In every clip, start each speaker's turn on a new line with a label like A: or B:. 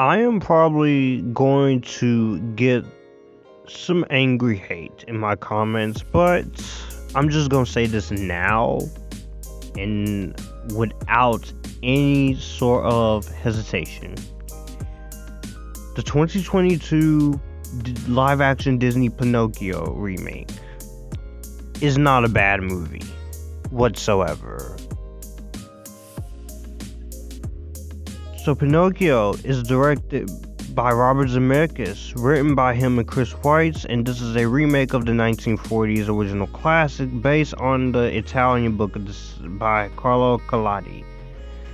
A: I am probably going to get some angry hate in my comments, but I'm just gonna say this now and without any sort of hesitation. The 2022 live action Disney Pinocchio remake is not a bad movie whatsoever. So Pinocchio is directed by Robert Zemeckis, written by him and Chris Weitz, and this is a remake of the 1940s original classic based on the Italian book by Carlo Collodi.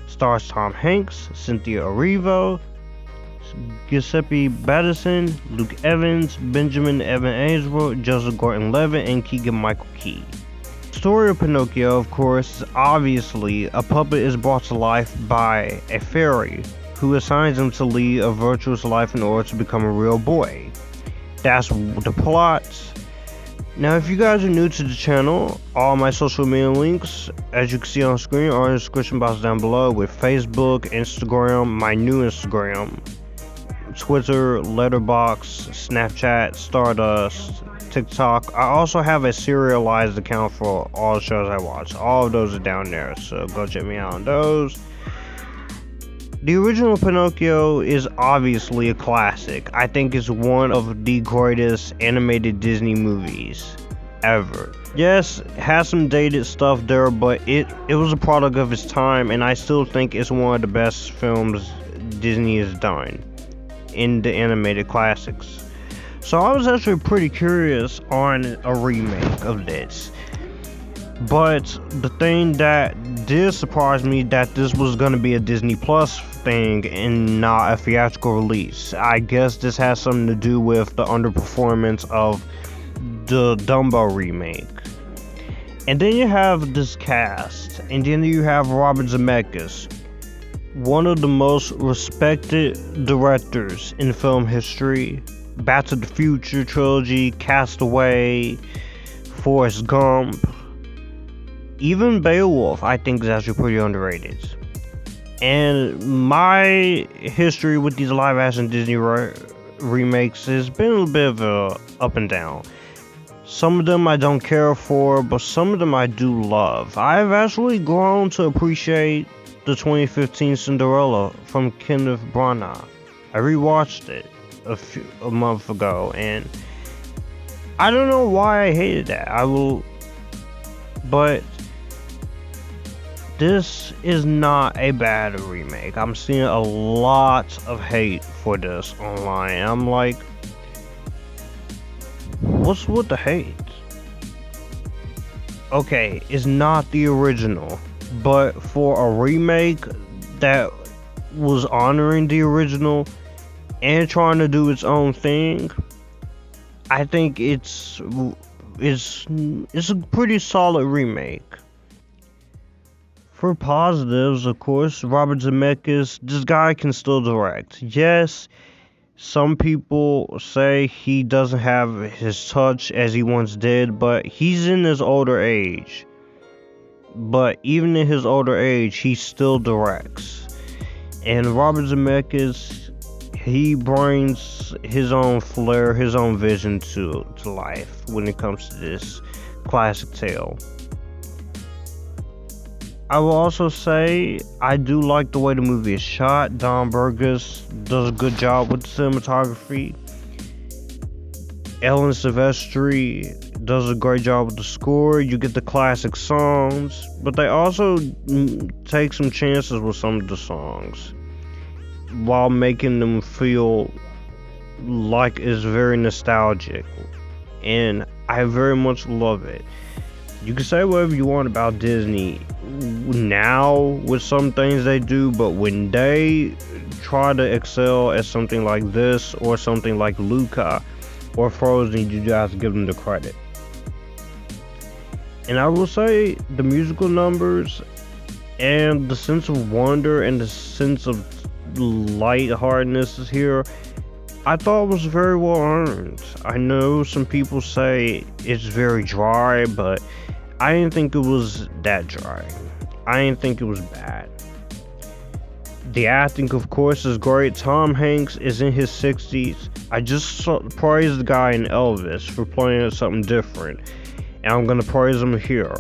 A: Stars Tom Hanks, Cynthia Erivo, Giuseppe Battison, Luke Evans, Benjamin Evan Ainsworth, Joseph Gordon-Levitt, and Keegan-Michael Key. The story of Pinocchio, of course, is obviously a puppet is brought to life by a fairy who assigns him to lead a virtuous life in order to become a real boy. That's the plot. Now, if you guys are new to the channel, all my social media links, as you can see on screen, are in the description box down below, with Facebook, Instagram, my new Instagram, Twitter, Letterboxd, Snapchat, Stardust, TikTok. I also have a serialized account for all the shows I watch. All of those are down there, so go check me out on those. The original Pinocchio is obviously a classic. I think it's one of the greatest animated Disney movies ever. Yes, it has some dated stuff there, but it was a product of its time, and I still think it's one of the best films Disney has done in the animated classics. So I was actually pretty curious on a remake of this. But the thing that did surprise me, that this was going to be a Disney Plus thing and not a theatrical release. I guess this has something to do with the underperformance of the Dumbo remake. And then you have this cast, and then you have Robert Zemeckis, one of the most respected directors in film history. Back to the Future trilogy, Castaway, Forrest Gump. Even Beowulf, I think, is actually pretty underrated. And my history with these live-action Disney remakes has been a little bit of a up and down. Some of them I don't care for, but some of them I do love. I've actually grown to appreciate the 2015 Cinderella from Kenneth Branagh. I rewatched it a month ago, and I don't know why I hated that. But this is not a bad remake. I'm seeing a lot of hate for this online. I'm like, what's with the hate? Okay, it's not the original, but for a remake that was honoring the original and trying to do its own thing, I think it's a pretty solid remake. For positives, of course, Robert Zemeckis, this guy can still direct. Yes, some people say he doesn't have his touch as he once did, but he's in his older age. But even in his older age, he still directs. And Robert Zemeckis, he brings his own flair, his own vision to life when it comes to this classic tale. I will also say I do like the way the movie is shot. Don Burgess does a good job with the cinematography. Ellen Silvestri does a great job with the score. You get the classic songs, but they also take some chances with some of the songs while making them feel like it's very nostalgic, and I very much love it. You can say whatever you want about Disney now with some things they do, but when they try to excel at something like this or something like Luca or Frozen, you just give them the credit. And I will say the musical numbers and the sense of wonder and the sense of lightheartedness is here, I thought was very well earned. I know some people say it's very dry, but I didn't think it was that dry. I didn't think it was bad. The acting, of course, is great. Tom Hanks is in his 60s. I just praised the guy in Elvis for playing something different, and I'm gonna praise him here.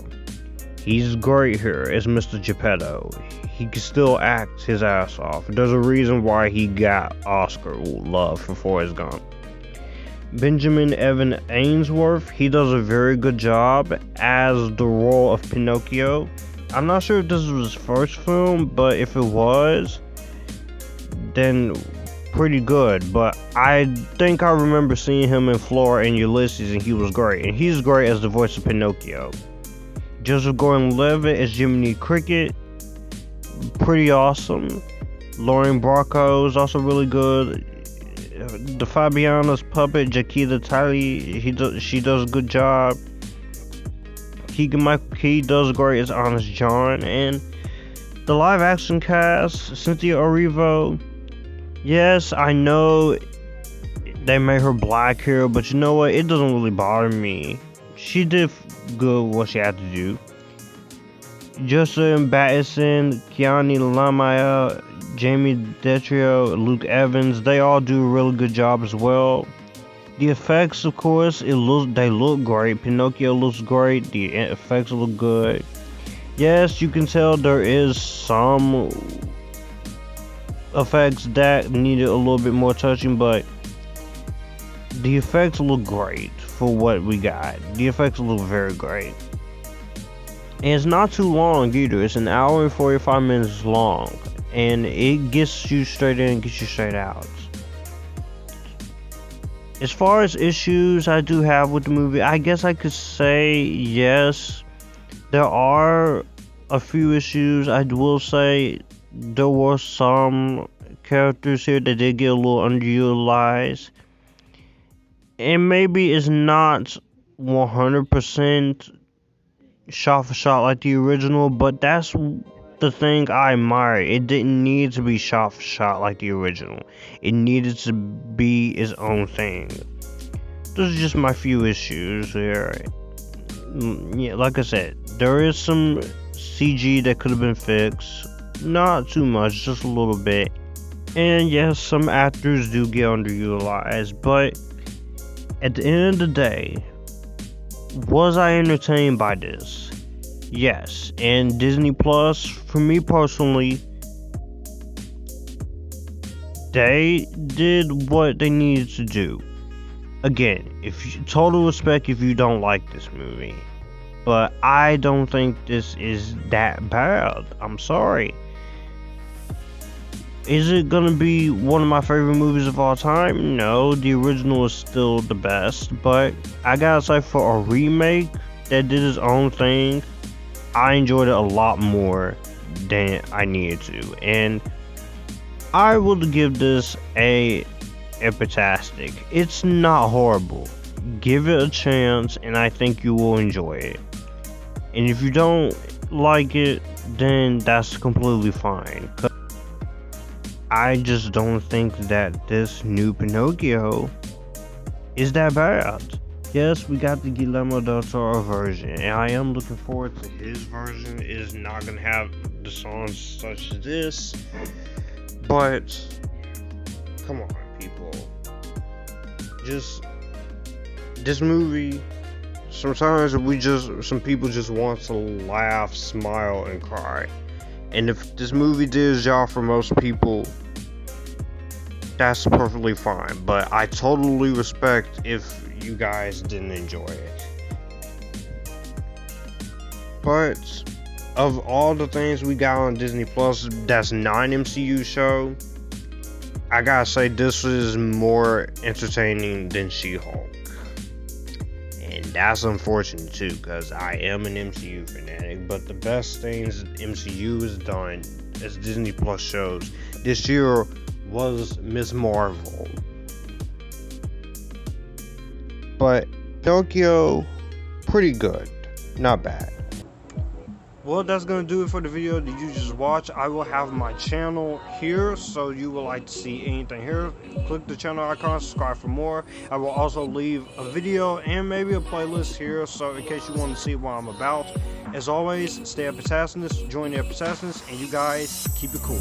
A: He's great here as Mr. Geppetto. He can still act his ass off. There's a reason why he got Oscar love for Forrest Gump. Benjamin Evan Ainsworth, he does a very good job as the role of Pinocchio. I'm not sure if this was his first film, but if it was, then pretty good. But I think I remember seeing him in Flora and Ulysses, and he was great. And he's great as the voice of Pinocchio. Joseph Gordon-Levitt as Jiminy Cricket, pretty awesome. Lauren Bracco is also really good. The Fabiana's puppet, Jaquita Talley, she does a good job. Keegan-Michael Key does great as Honest John. And the live action cast, Cynthia Erivo, yes, I know they made her black here, but you know what, it doesn't really bother me. She did good what she had to do. Justin Battison, Keanu Lamaya, Jamie Detrio, Luke Evans, they all do a really good job as well. The effects, of course, they look great. Pinocchio looks great. The effects look good. Yes, you can tell there is some effects that needed a little bit more touching, but the effects look great for what we got. The effects look very great. And it's not too long either. It's an hour and 45 minutes long. And it gets you straight in and gets you straight out. As far as issues I do have with the movie, I guess I could say yes. There are a few issues. I will say there were some characters here that did get a little underutilized. And maybe it's not 100% shot for shot like the original, but that's the thing I admire. It didn't need to be shot for shot like the original. It needed to be its own thing. Those are just my few issues here. Yeah, like I said, there is some CG that could have been fixed. Not too much, just a little bit. And yes, some actors do get underutilized, but at the end of the day, was I entertained by this? Yes. And Disney Plus, for me personally, they did what they needed to do. Again, total respect if you don't like this movie, but I don't think this is that bad. I'm sorry. Is it gonna be one of my favorite movies of all time? No, the original is still the best, but I gotta say, for a remake that did its own thing, I enjoyed it a lot more than I needed to, and I would give this a Epictastic. It's not horrible. Give it a chance, and I think you will enjoy it. And if you don't like it, then that's completely fine. I just don't think that this new Pinocchio is that bad. Yes, we got the Guillermo del Toro version, and I am looking forward to his version. It is not going to have the songs such as this, but come on, people. Just, this movie, sometimes some people just want to laugh, smile, and cry. And if this movie did its job for most people, that's perfectly fine. But I totally respect if you guys didn't enjoy it. But of all the things we got on Disney Plus that's non-MCU show, I gotta say this is more entertaining than She-Hulk. And that's unfortunate too, because I am an MCU fanatic. But the best things MCU has done as Disney Plus shows this year was Ms. Marvel. But Pinocchio, pretty good. Not bad. Well, that's going to do it for the video that you just watched. I will have my channel here, so you will like to see anything here. Click the channel icon, subscribe for more. I will also leave a video and maybe a playlist here, so in case you want to see what I'm about. As always, stay Epictasticness, join the Epictasticness, and you guys keep it cool.